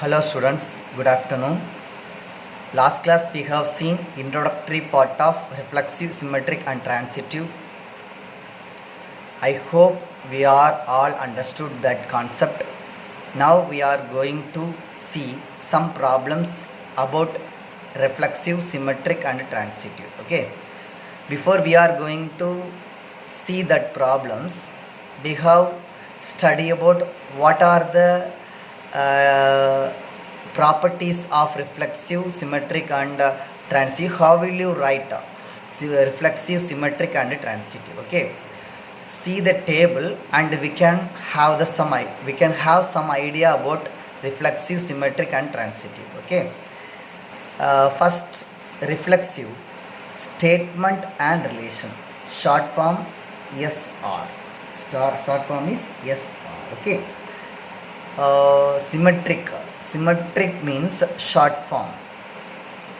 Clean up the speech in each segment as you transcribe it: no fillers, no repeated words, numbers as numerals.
Hello students, good afternoon. Last class we have seen introductory part of reflexive, symmetric and transitive. I hope we are all understood that concept. Now we are going to see some problems about reflexive, symmetric and transitive. Okay. Before we are going to see that problems, we have study about what are the properties of reflexive, symmetric and transitive. How will you write reflexive, symmetric and transitive? Okay, see the table and we can have some idea about reflexive, symmetric and transitive. Okay, first, reflexive, statement and relation, short form SR. Short form is SR. Okay. Symmetric means short form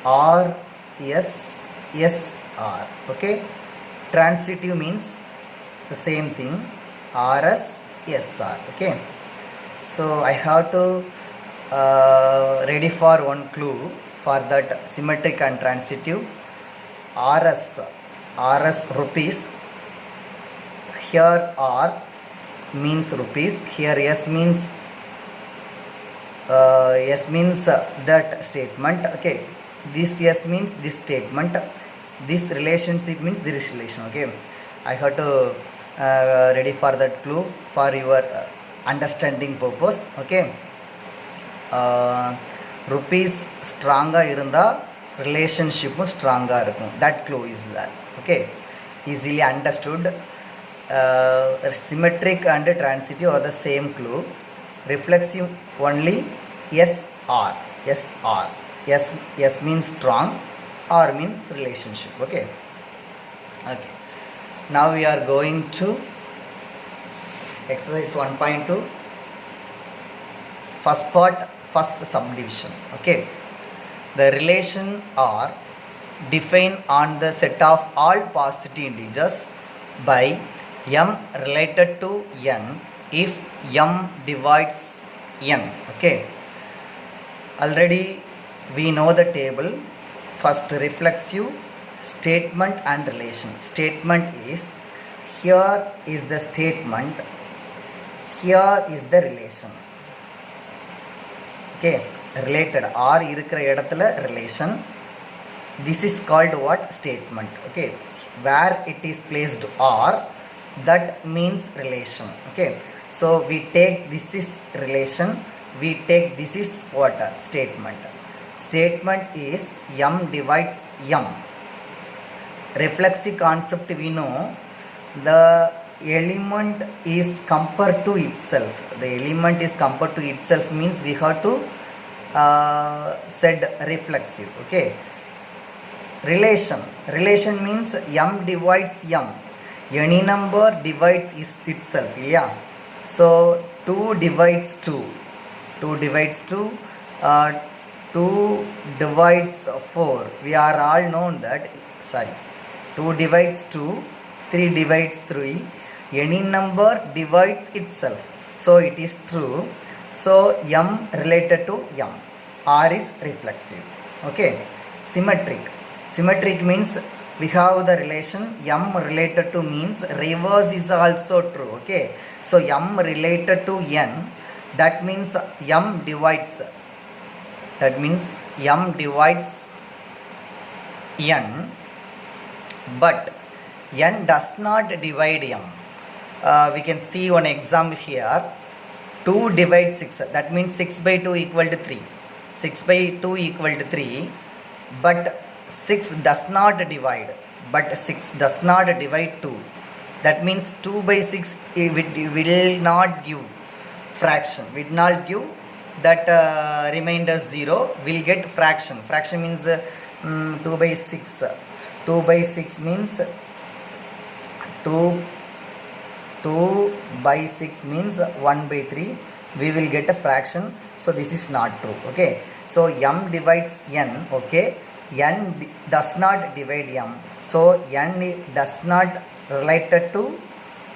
RSSR. Okay. Transitive means the same thing, RSSR. Okay. So I have to ready for one clue for that symmetric and transitive. RS rupees. Here R means rupees. Here S means that statement. Okay, this S means this statement, this relationship means this relation. Okay, I have to ready for that clue for your understanding purpose. Okay, rupees stronger irunda relationship stronger irukum. That clue is that. Okay, easily understood. Symmetric and transitive are the same clue. Reflexive only SR. S means strong, R means relationship. Okay. Now we are going to exercise 1.2. First part, first subdivision. Okay. The relation R defined on the set of all positive integers by m related to n if m divides n. Okay, already we know the table. First, reflexive, statement and relation. Statement is, here is the statement, here is the relation. Okay, related R irukra edathila relation. This is called what? Statement. Okay, where it is placed R, that means relation. Okay, so we take this is relation, we take this is what? Statement. Statement is m divides m. Reflexive concept we know, the element is compared to itself. The element is compared to itself means we have to said reflexive. Okay, relation means m divides m. Any number divides itself. Yeah. So 2 divides 2. 2 divides 2. 2 divides 4. We are all known that. 2 divides 2. 3 divides 3. Any number divides itself. So it is true. So m related to m. R is reflexive. Okay. Symmetric means we have the relation m related to means reverse is also true. Okay, so m related to n, that means m divides n, but n does not divide m. We can see one example here. 2 divides 6, that means 6 by 2 equal to 3. 6 by 2 equal to 3, but 6 does not divide, but 6 does not divide 2. That means 2 by 6 will not give fraction, will not give that remainder 0, will get fraction. Fraction means 2 by 6. 2 by 6 means 2 by 6 means 1 by 3. We will get a fraction. So this is not true. Okay, so m divides n. Okay, n does not divide m, so n does not related to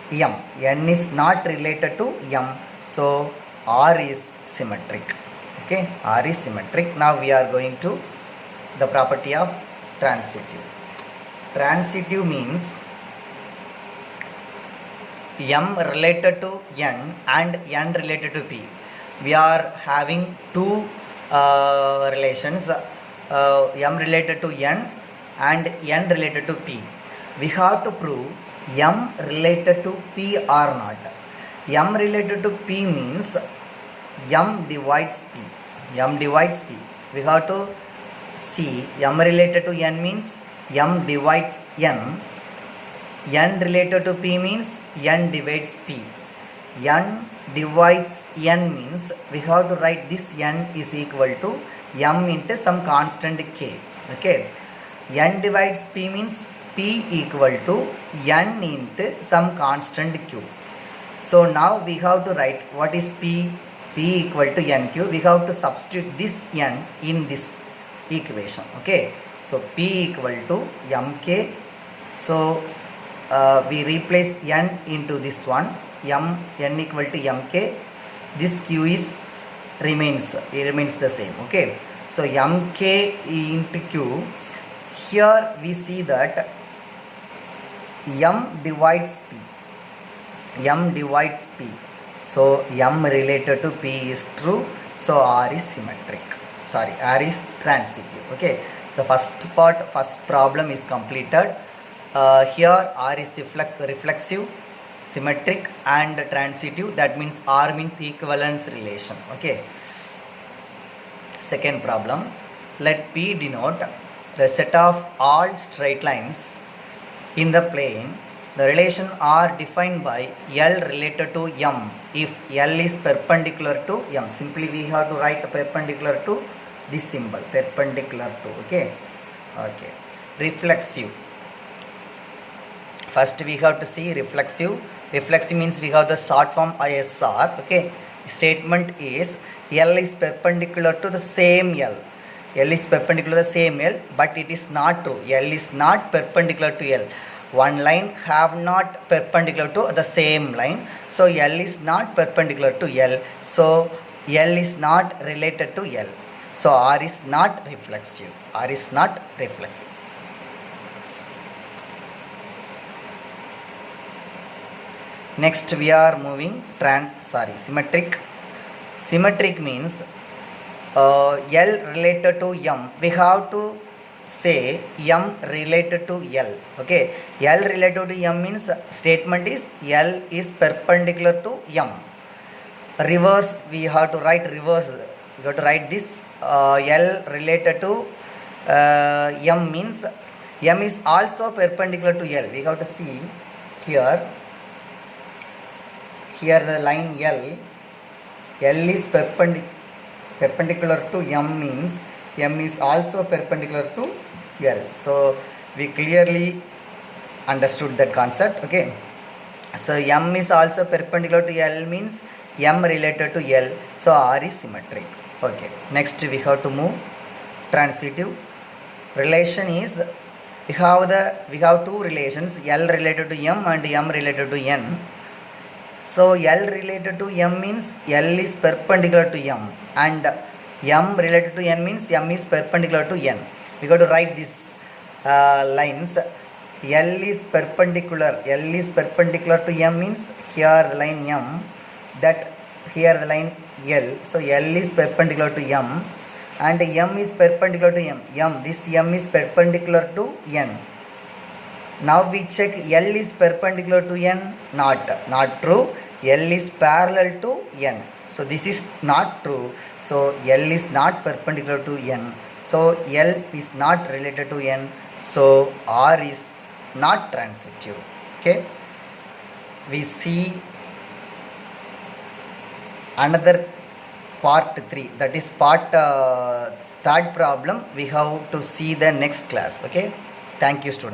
m is not related to m, so R is symmetric. Okay, R is symmetric. Now we are going to the property of transitive. Transitive means m related to n and n related to p. We are having two relations, m related to n and n related to p. We have to prove m related to p or not. M related to p means m divides p. M divides p. We have to see m related to n means m divides n. N related to p means n divides p. N divides n means we have to write this n is equal to m into some constant k. Okay. N divides p means p equal to n into some constant q. So now we have to write what is p. P equal to nq. We have to substitute this n in this equation. Okay. So p equal to mk. So we replace n into this one, n equal to mk. This q is remains the same. Okay, so mk into q. Here we see that m divides p. M divides p. So m related to p is true. So R is symmetric. Sorry, R is transitive. Okay, so the first problem is completed. Here R is reflexive, symmetric and transitive. That means R means equivalence relation. Okay. Second problem. Let P denote the set of all straight lines in the plane. The relation R defined by L related to M if L is perpendicular to M. Simply we have to write perpendicular to this symbol, perpendicular to. Okay. Okay. Reflexive. First we have to see reflexive. Reflexive means we have the short form ISR. Okay. Statement is L is perpendicular to the same L. L is perpendicular to the same L, but it is not true. L is not perpendicular to L. One line have not perpendicular to the same line. So L is not perpendicular to L. So L is not related to L. So R is not reflexive. R is not reflexive. Next we are moving symmetric. Symmetric means L related to M. We have to say M related to L. Okay. L related to M means statement is L is perpendicular to M. Reverse, we have to write reverse. We have to write this L related to M means M is also perpendicular to L. We have to see here the line L. L is perpendicular to M means M is also perpendicular to L. So we clearly understood that concept. Okay. So M is also perpendicular to L means M related to L. So R is symmetric. Okay. Next we have to move transitive. Relation is we have two relations, L related to M and M related to N. So L related to M means L is perpendicular to M and M related to N means M is perpendicular to N. We got to write these lines. L is perpendicular to M means here the line M, that here the line L. So L is perpendicular to M and M is perpendicular to M. This M is perpendicular to N. Now we check L is perpendicular to N. Not true. L is parallel to N. So this is not true. So L is not perpendicular to N. So L is not related to N. So R is not transitive. Okay. We see another part 3. That is part third problem. We have to see the next class. Okay. Thank you, students.